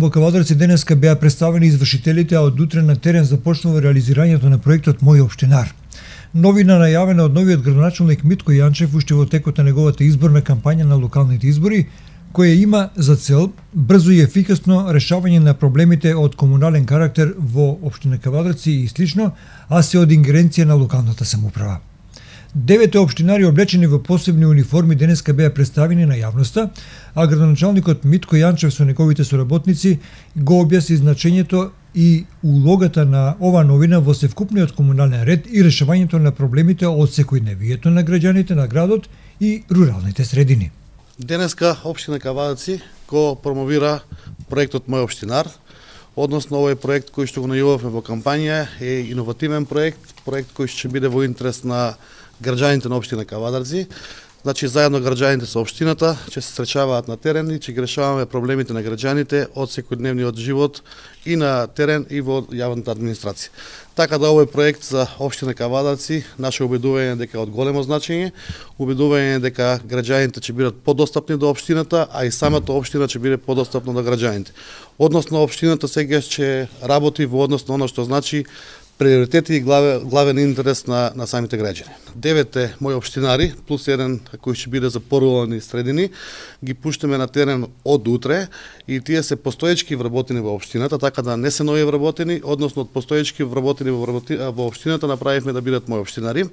Во Кавадарци денеска беа представени извршителите, а од утре на терен започнува реализирањето на проектот Мој општинар. Новина најавена од новиот градоначалник Митко Јанчев уште во текот на неговата изборна кампања на локалните избори, која има за цел брзо и ефикасно решавање на проблемите од комунален карактер во општина Кавадарци и слично, а се од ингеренција на локалната самоуправа. 9 општинари облечени во посебни униформи денеска беа представени на јавноста, а градоначалникот Митко Јанчев со неговите соработници го објасни значењето и улогата на ова новина во севкупниот комунален ред и решавањето на проблемите од секојдневието на граѓаните на градот и руралните средини. Денеска општина Кавадарци го промовира проектот Мој општинар, односно овој проект кој што го најавивме во кампања е иновативен проект кој ќе биде во интерес на граѓаните на општина Кавадарци. Значи, заедно граѓаните со општината ќе се среќаваат на терен и ќе ги решаваме проблемите на граѓаните од секојдневниот живот и на терен и во јавната администрација. Така да овој проект за општина Кавадарци, наше убедување дека од големо значење, убедување дека граѓаните ќе бидат подостапни до општината, а и самата општина ќе биде подостапна до граѓаните. Односно, општината сега ќе работи во однос на оно што значи приоритети и главен интерес на самите граѓани. 9 мои општинари плюс еден кој ќе биде за порурални средини ги пуштаме на терен од утре и тие се постоечки вработени во општината, така да не се нови вработени, односно од постоечки вработени во општината направивме да бидат мои општинари.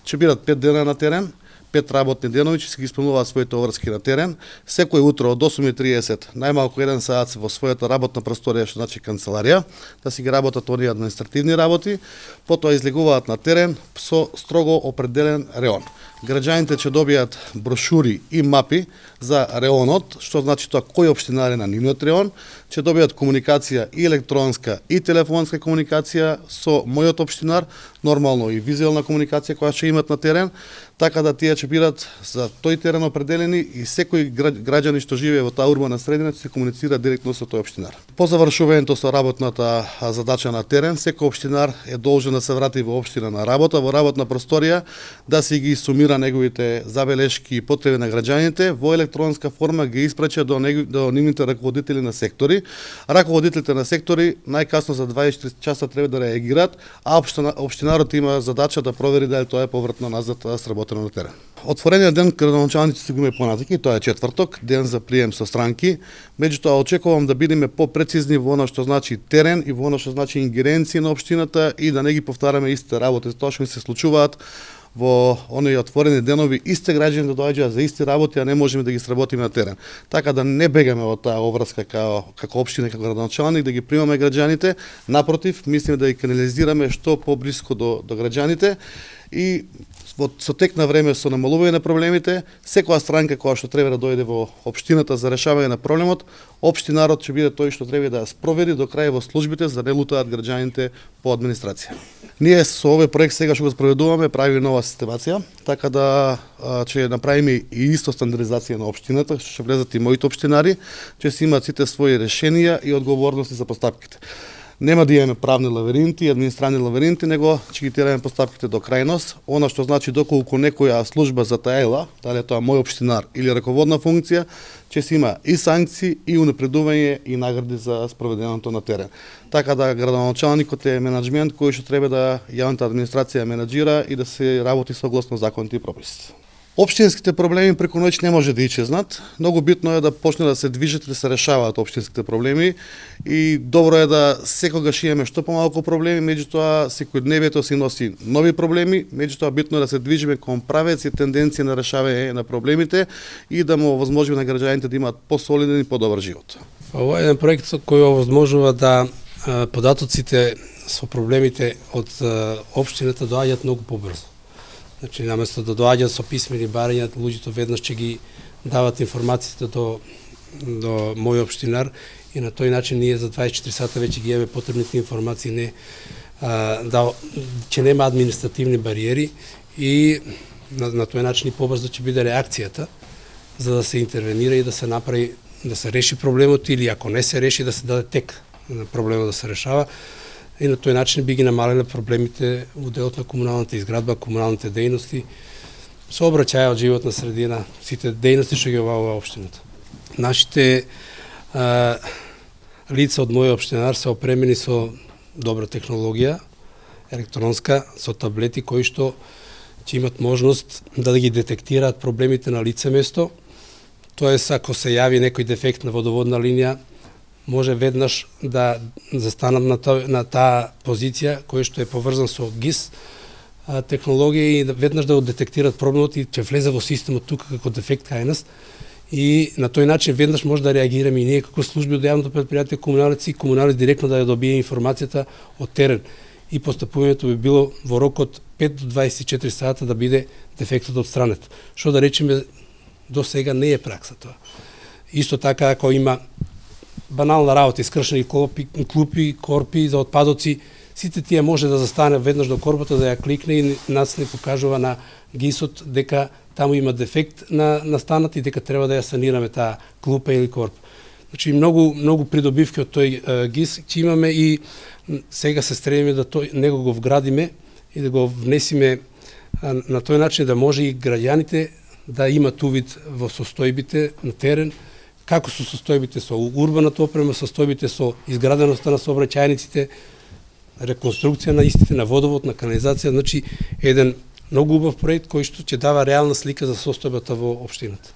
Ќе бидат 5 дена на терен, 5 работни денови, ќе се ги исполнуваат своите обврски на терен. Секој утро од 8:30 најмалку 1 саат во својата работна просторија, што значи канцеларија, да си ги работат оние административни работи, потоа излегуваат на терен со строго определен реон. Граѓаните ќе добијат брошури и мапи за реонот, што значи тоа кој општинар е на нивниот реон, ќе добијат комуникација и електронска и телефонска комуникација со мојот општинар, нормално и визуелна комуникација која ќе имат на терен, така да тие ќе бидат за тој терен определени и секој граѓани што живее во таа урбана средина ќе се комуницира директно со тој општинар. По завршувањето со работната задача на терен, секој општинар е должен да се врати во општина на работа, во работна просторија, да си ги сумира неговите забелешки и потреби на граѓаните, во електронска форма ги испрача до нивните раководители на сектори. Раководителите на сектори најкасно за 24 часа треба да реагираат, а општинарот има задача да провери дали тоа е повратно назад сработено на терен. Отворениот ден градоначалниците се го има понатаки, тоа е четврток, ден за прием со странки. Меѓутоа очекувам да бидеме попрецизни во она што значи терен и во она што значи ингеренција на општината и да не ги повтараме истите работи, тоа што се случуваат во оние отворени денови, исти граѓани да доаѓаат за исти работи, а не можеме да ги сработиме на терен. Така да не бегаме од таа обврска како општина, како градоначалник, да ги примаме граѓаните, напротив, мислиме да ги канализираме што поблиску до граѓаните и со тек на време, со намалување на проблемите, секоја странка која што треба да дојде во општината за решавање на проблемот, општинарот ќе биде тој што треба да спроведи до крај во службите за да не лутаат граѓаните по администрација. Ние со овој проект сега што го спроведуваме правиме нова системација, така да ќе направиме и исто стандардизација на општината, што ќе влезат и моите општинари, ќе си имаат сите своји решенија и одговорности за постапките. Нема да имаме правни лавиринти, административни лавиринти, него ќе ги тераме постапките до крајност. Она што значи доколку некоја служба затаела, дали е тоа мој општинар или раководна функција, ќе се има и санкции и унапредување и награди за спроведеното на терен. Така да градоначалникот е менаџмент кој што треба да јавната администрација менаџира и да се работи согласно законите и прописите. Општинските проблеми преку ноќ не може да исчезнат. Многу битно е да почне да се движат и да се решаваат општинските проблеми и добро е да секогаш имаме што помалку проблеми, меѓутоа секојдневието се носи нови проблеми, меѓутоа битно е да се движиме кон правец и тенденција на решавање на проблемите и да му овозможиме на граѓаните да имаат посолиден и подобар живот. Ова е еден проект кој овозможува да податоците со проблемите од општината доаѓаат многу побрзо. Значи, наместо да доаѓаат со писмени барања, луѓето веднаш ќе ги дават информациите до мој општинар и на тој начин ние за 24 сата веќе ги имаме потребните информации, ќе нема административни бариери и на тој начин и побрзо ќе биде реакцијата за да се интервенира и да се направи, да се реши проблемот или ако не се реши да се даде тек на проблемот да се решава. И на тој начин би ги намалиле проблемите во делот на комуналната изградба, комуналните дејности, сообраќај од животна средина, сите дејности што ги обавува општината. Нашите лица од мојот општинар се опремени со добра технологија, електронска, со таблети кои што ќе имат можност да ги детектираат проблемите на лице место. Тоест, ако се јави некој дефект на водоводна линија, може веднаш да застанат на таа позиција која што е поврзан со ГИС технологија и веднаш да го детектираат проблемот и ќе влезе во системот тука како дефект кај нас. И на тој начин веднаш може да реагираме и ние како служби од јавното претпријатие комуналеци и комуналец директно да ја добие информацијата од терен. И постапувањето би било во рок од 5 до 24 сата да биде дефектот отстранет. Што да речеме, до сега не е пракса тоа. Исто така, ако има банална работа, искршени клупи, корпи за отпадоци, сите тие може да застане веднаш до корпата, да ја кликне и нас не покажува на ГИСот дека таму има дефект на станат и дека треба да ја санираме таа клупа или корп. Значи, многу придобивки од тој ГИС ќе имаме и сега се стремиме да него го вградиме и да го внесиме на тој начин да може и граѓаните да имат увид во состојбите на терен, како со состојбите со урбаната опрема, состојбите со изграденоста на сообраќајниците, реконструкција на истите, на водовод, на канализација, значи еден многу убав проект кој што ќе дава реална слика за состојбата во општината.